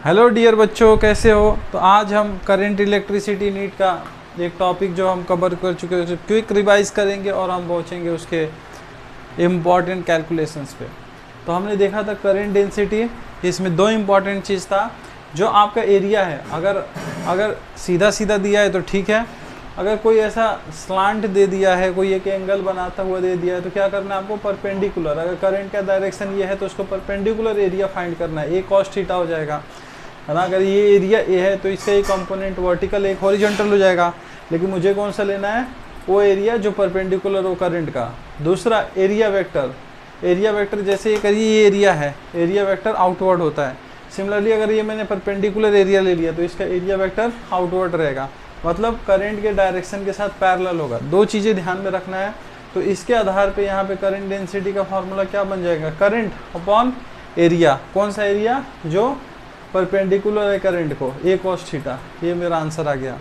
Hello dear बच्चों, कैसे हो। तो आज हम करंट इलेक्ट्रिसिटी नीट का एक टॉपिक जो हम कवर कर चुके हैं उसे क्विक रिवाइज करेंगे और हम पहुँचेंगे उसके इम्पॉर्टेंट कैलकुलेशंस पे। तो हमने देखा था करंट डेंसिटी, इसमें दो इम्पॉर्टेंट चीज़ था। जो आपका एरिया है, अगर सीधा सीधा दिया है तो ठीक है, अगर कोई ऐसा स्लांट दे दिया है, कोई एक एंगल बनाता हुआ दे दिया है, तो क्या करना है आपको, परपेंडिकुलर। अगर करंट का डायरेक्शन ये है तो उसको परपेंडिकुलर एरिया फाइंड करना है, ए कॉस थीटा हो जाएगा, है ना। अगर ये एरिया ए है तो इसका एक कंपोनेंट वर्टिकल एक हॉरिजॉन्टल हो जाएगा। लेकिन मुझे कौन सा लेना है, वो एरिया जो परपेंडिकुलर हो करंट का। दूसरा एरिया वेक्टर जैसे ये करिए, ये एरिया है, एरिया वेक्टर आउटवर्ड होता है। सिमिलरली अगर ये मैंने परपेंडिकुलर एरिया ले लिया तो इसका एरिया वेक्टर आउटवर्ड रहेगा, मतलब करंट के डायरेक्शन के साथ पैरेलल होगा। दो चीज़ें ध्यान में रखना है। तो इसके आधार पे यहाँ पे करंट डेंसिटी का फॉर्मूला क्या बन जाएगा, करंट अपॉन एरिया। कौन सा एरिया, जो परपेंडिकुलर है करंट को, ए कॉस थीटा। ये मेरा आंसर आ गया।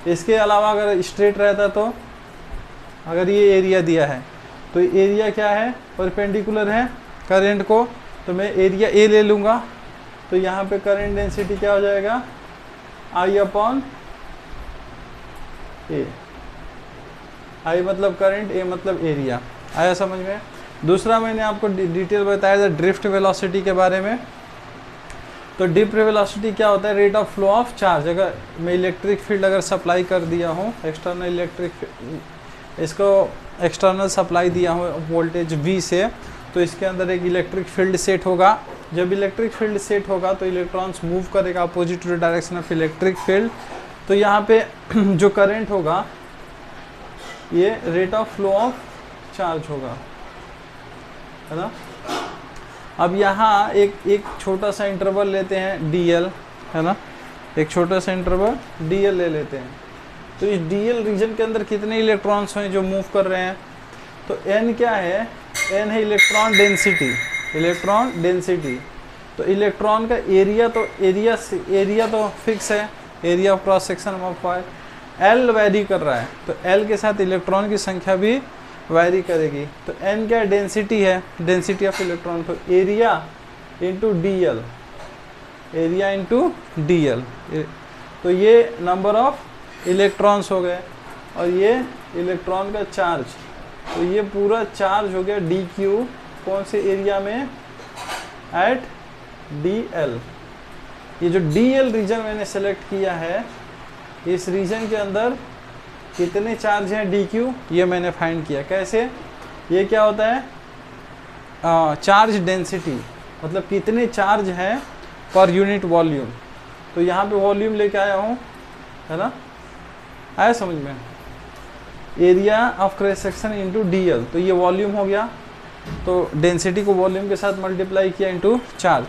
इसके अलावा अगर स्ट्रेट रहता तो, अगर ये एरिया दिया है तो एरिया क्या है, परपेंडिकुलर है करंट को, तो मैं एरिया ए ले लूँगा। तो यहाँ पे करंट डेंसिटी क्या हो जाएगा, आई अपॉन ए। आई मतलब करंट, ए मतलब एरिया। आया समझ में। दूसरा मैंने आपको डिटेल बताया था ड्रिफ्ट वेलोसिटी के बारे में। तो ड्रिफ्ट वेलोसिटी क्या होता है, rate of flow of charge. अगर मैं इलेक्ट्रिक फील्ड अगर सप्लाई कर दिया हूँ, एक्सटर्नल इलेक्ट्रिक, इसको एक्सटर्नल सप्लाई दिया हूँ वोल्टेज V से, तो इसके अंदर एक इलेक्ट्रिक फील्ड सेट होगा। जब इलेक्ट्रिक फील्ड सेट होगा तो इलेक्ट्रॉन्स मूव करेगा opposite to the direction of electric field. तो यहाँ पे जो करंट होगा ये rate of flow of charge होगा, है ना। अब यहाँ एक छोटा सा इंटरवल लेते हैं dl, है ना। एक छोटा सा इंटरवल dl ले लेते हैं। तो इस dl रीजन के अंदर कितने इलेक्ट्रॉन्स हैं जो मूव कर रहे हैं, तो n क्या है, n है इलेक्ट्रॉन डेंसिटी। तो इलेक्ट्रॉन का एरिया तो फिक्स है, area of cross section of wire. L vary कर रहा है, तो L के साथ इलेक्ट्रॉन की संख्या भी वैरी करेगी। तो n क्या डेंसिटी है, डेंसिटी ऑफ इलेक्ट्रॉन। तो एरिया इंटू dl, तो ये नंबर ऑफ इलेक्ट्रॉन्स हो गए, और ये इलेक्ट्रॉन का चार्ज। तो ये पूरा चार्ज हो गया dq, कौन से एरिया में, एट dl। ये जो dl रीजन मैंने सेलेक्ट किया है, इस रीजन के अंदर कितने चार्ज हैं dq, ये मैंने फाइंड किया। कैसे, ये क्या होता है, चार्ज डेंसिटी, मतलब कितने चार्ज हैं पर यूनिट वॉल्यूम। तो यहाँ पे वॉल्यूम लेके आया हूँ, है ना। आया समझ में। Area of cross section into dl, तो ये वॉल्यूम हो गया। तो डेंसिटी को वॉल्यूम के साथ मल्टीप्लाई किया इंटू चार्ज।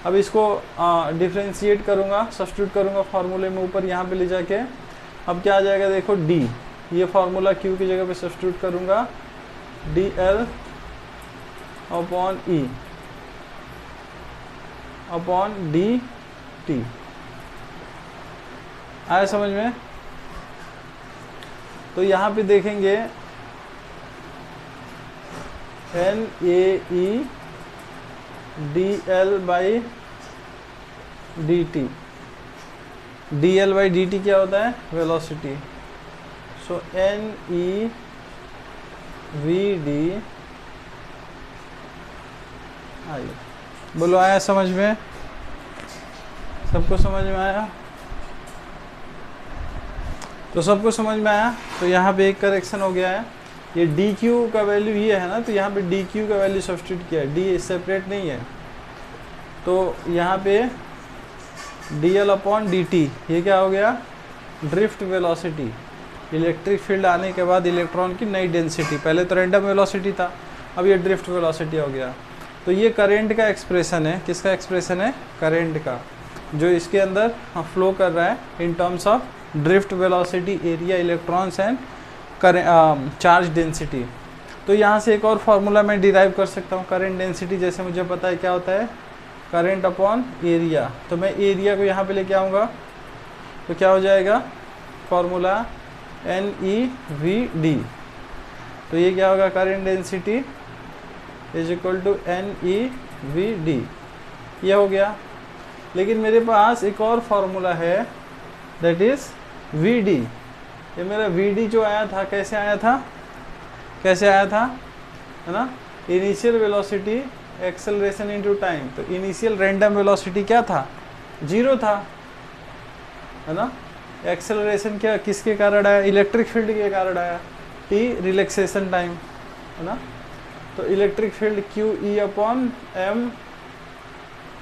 अब इसको डिफ्रेंशिएट करूँगा, सब्स्टिट्यूट करूँगा फार्मूले में ऊपर यहाँ पे ले जाके। अब क्या आ जाएगा, देखो d, ये फार्मूला q की जगह पे सब्स्टिट्यूट करूँगा, dl upon e upon dt। आया समझ में। तो यहाँ पे देखेंगे NAE dl by dt। dl by dt क्या होता है, वेलोसिटी। सो NE VD। आइए बोलो, आया समझ में, सबको समझ में आया। तो सबको समझ में आया। तो यहाँ पे एक करेक्शन हो गया है, ये dq का वैल्यू ये है ना, तो यहाँ पे dq का वैल्यू सब्स्टिट्यूट किया है, d सेपरेट नहीं है। तो यहाँ पे dl अपॉन dt, ये क्या हो गया, ड्रिफ्ट वेलोसिटी। इलेक्ट्रिक फील्ड आने के बाद इलेक्ट्रॉन की नई डेंसिटी, पहले तो रैंडम वेलोसिटी था, अब ये ड्रिफ्ट वेलोसिटी हो गया। तो ये करंट का एक्सप्रेशन है, किसका एक्सप्रेशन है, करंट का, जो इसके अंदर फ्लो कर रहा है in terms of drift velocity, area, electrons and charge density. तो यहाँ से एक और फार्मूला मैं डिराइव कर सकता हूँ, करंट डेंसिटी जैसे मुझे पता है क्या होता है, करंट अपॉन एरिया। तो मैं एरिया को यहाँ पे लेके आऊँगा, तो क्या हो जाएगा फार्मूला, NEVD। तो ये क्या होगा, current density is equal to NEVD, ये हो गया। लेकिन मेरे पास एक और फार्मूला है, दैट इज वी डी। ये मेरा वी डी जो आया था, कैसे आया था, कैसे आया था, है ना, initial velocity acceleration into time. तो इनिशियल रैंडम वेलोसिटी क्या था, 0 था, है ना। एक्सेलरेशन क्या किसके कारण आया, इलेक्ट्रिक फील्ड के कारण आया, टी रिलैक्सेशन टाइम, है ना। तो electric field q e upon m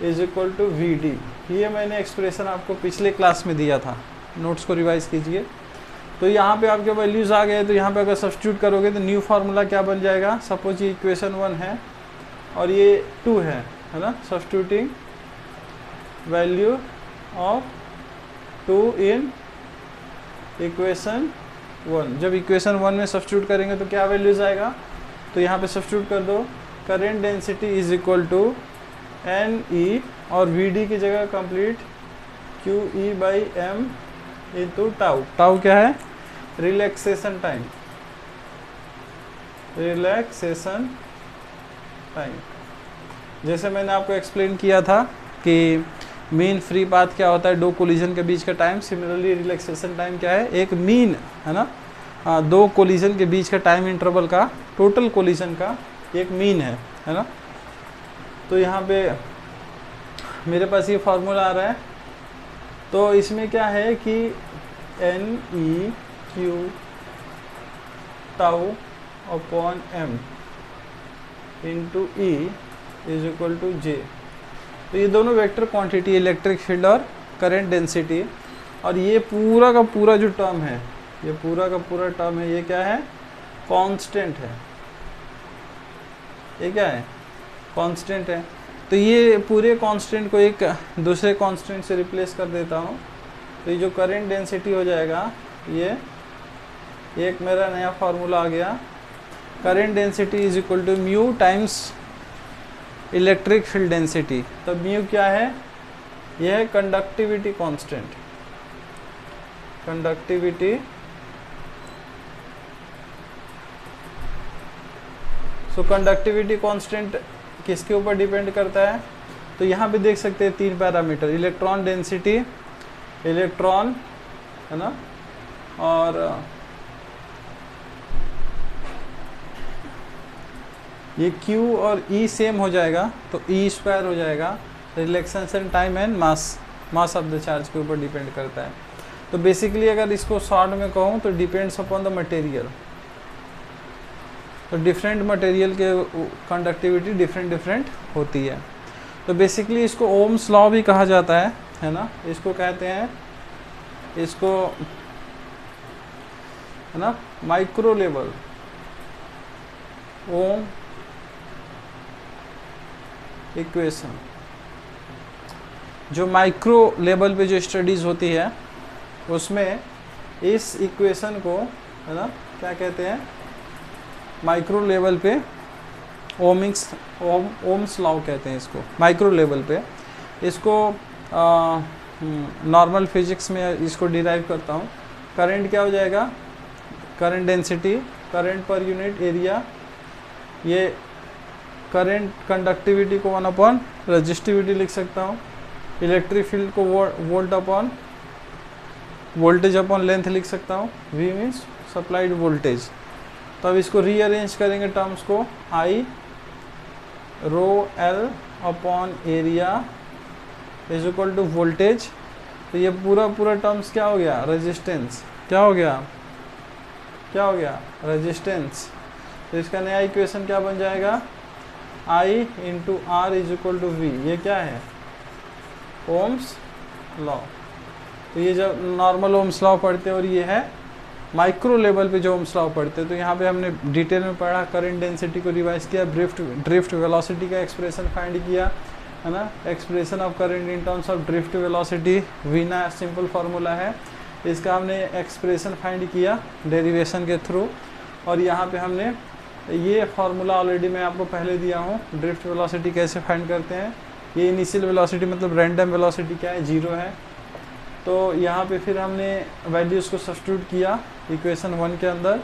is equal to v d. ये मैंने एक्सप्रेशन आपको पिछले क्लास में दिया था, नोट्स को रिवाइज कीजिए। तो यहाँ पे आपके वैल्यूज़ आ गए, तो यहाँ पे अगर सब्स्टिट्यूट करोगे तो न्यू फार्मूला क्या बन जाएगा, सपोज ये इक्वेशन 1 है और ये 2 है ना। Substituting value of 2 in equation 1, जब इक्वेशन 1 में सब्स्टिट्यूट करेंगे तो क्या वैल्यूज़ आएगा, तो यहाँ पे सब्स्टिट्यूट कर दो, current density is equal to n e और वी डी की जगह complete q e by m into tau. Tau क्या है, रिलैक्सेशन टाइम, रिलैक्सेशन टाइम। जैसे मैंने आपको एक्सप्लेन किया था कि मीन फ्री पाथ क्या होता है, 2 कोलिजन के बीच का टाइम। सिमिलरली रिलैक्सेशन टाइम क्या है, एक मीन, है ना, 2 कोलिजन के बीच का टाइम इंटरवल का, टोटल कोलिजन का एक मीन है ना। तो यहाँ पे मेरे पास ये फार्मूला आ रहा है। तो इसमें क्या है कि N E Q tau upon M into E is equal to J. तो ये दोनों वेक्टर क्वांटिटी, इलेक्ट्रिक फील्ड और करंट डेंसिटी, और ये पूरा का पूरा जो टर्म है, ये पूरा का पूरा टर्म है, ये क्या है, कांस्टेंट है। ये क्या है, कांस्टेंट है। तो ये पूरे कांस्टेंट को एक दूसरे कांस्टेंट से रिप्लेस कर देता हूँ। तो ये जो करंट डेंसिटी हो जाएगा, ये एक मेरा नया फार्मूला आ गया, current density is equal to mu times electric field density. तो म्यू क्या है, यह है conductivity constant, conductivity. So conductivity constant किसके ऊपर डिपेंड करता है, तो यहाँ पे देख सकते हैं 3 पैरामीटर, इलेक्ट्रॉन डेंसिटी, इलेक्ट्रॉन, है ना, और ये Q और E सेम हो जाएगा तो E स्क्वायर हो जाएगा। Relaxation time and mass of the charge के ऊपर डिपेंड करता है। तो बेसिकली अगर इसको शॉर्ट में कहूँ तो डिपेंड्स अपॉन द मटेरियल। तो डिफरेंट मटेरियल के कंडक्टिविटी डिफरेंट होती है। तो बेसिकली इसको ओम्स लॉ भी कहा जाता है ना। इसको कहते हैं, इसको, है ना, माइक्रो लेवल ओम इक्वेशन। जो माइक्रो लेवल पे जो स्टडीज़ होती है उसमें इस इक्वेशन को, है ना, क्या कहते हैं, माइक्रो लेवल पे ओम्स लॉ कहते हैं इसको, माइक्रो लेवल पे। इसको नॉर्मल फिजिक्स में इसको डिराइव करता हूँ। करंट क्या हो जाएगा, current density, current per unit area, ये करंट कंडक्टिविटी को 1 अपॉन रजिस्टिविटी लिख सकता हूँ। इलेक्ट्रिक फील्ड को volt upon voltage upon length लिख सकता हूँ। V means supplied voltage. तो अब इसको रीअरेंज करेंगे टर्म्स को, I rho L upon area is equal to voltage. तो ये पूरा टर्म्स क्या हो गया, रेजिस्टेंस। क्या हो गया, क्या हो गया, रेजिस्टेंस। तो इसका नया इक्वेशन क्या बन जाएगा, I into R is equal to V। ये क्या है, ओम्स लॉ। तो ये जब नॉर्मल ओम्स लॉ पढ़ते हैं, और ये है माइक्रो लेवल पे जो ओम्स लॉ पढ़ते हैं। तो यहाँ पे हमने डिटेल में पढ़ा, करंट डेंसिटी को रिवाइज किया, ड्रिफ्ट वेलोसिटी का एक्सप्रेशन फाइंड किया, है ना, expression of current in terms of drift velocity, Veena simple formula है, इसका हमने एक्सप्रेशन फाइंड किया डेरिवेशन के थ्रू। और यहाँ पे हमने ये फार्मूला ऑलरेडी मैं आपको पहले दिया हूँ, ड्रिफ्ट वेलोसिटी कैसे फाइंड करते हैं। ये इनिशियल वेलोसिटी मतलब रैंडम वेलोसिटी क्या है, 0 है। तो यहाँ पे फिर हमने वैल्यूज़ को सब्स्टिट्यूट किया इक्वेशन 1 के अंदर,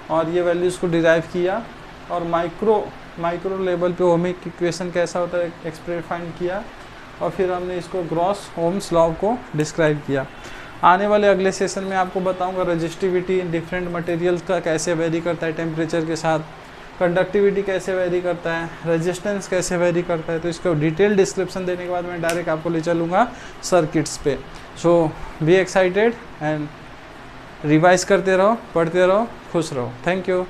और ये वैल्यूज़ को डिराइव किया, और माइक्रो लेवल पे ओमिक इक्वेशन कैसा होता है एक्सप्रेस फाइंड किया। और फिर हमने इसको ग्रॉस ओम्स लॉ को डिस्क्राइब किया। आने वाले अगले सेशन में आपको बताऊंगा रजिस्टिविटी डिफरेंट मटेरियल्स का कैसे वेरी करता है टेम्परेचर के साथ, कंडक्टिविटी कैसे वेरी करता है, रेजिस्टेंस कैसे वेरी करता है। तो इसको डिटेल डिस्क्रिप्शन देने के बाद मैं डायरेक्ट आपको ले चलूँगा सर्किट्स पे। सो बी एक्साइटेड एंड रिवाइज करते रहो, पढ़ते रहो, खुश रहो। Thank you.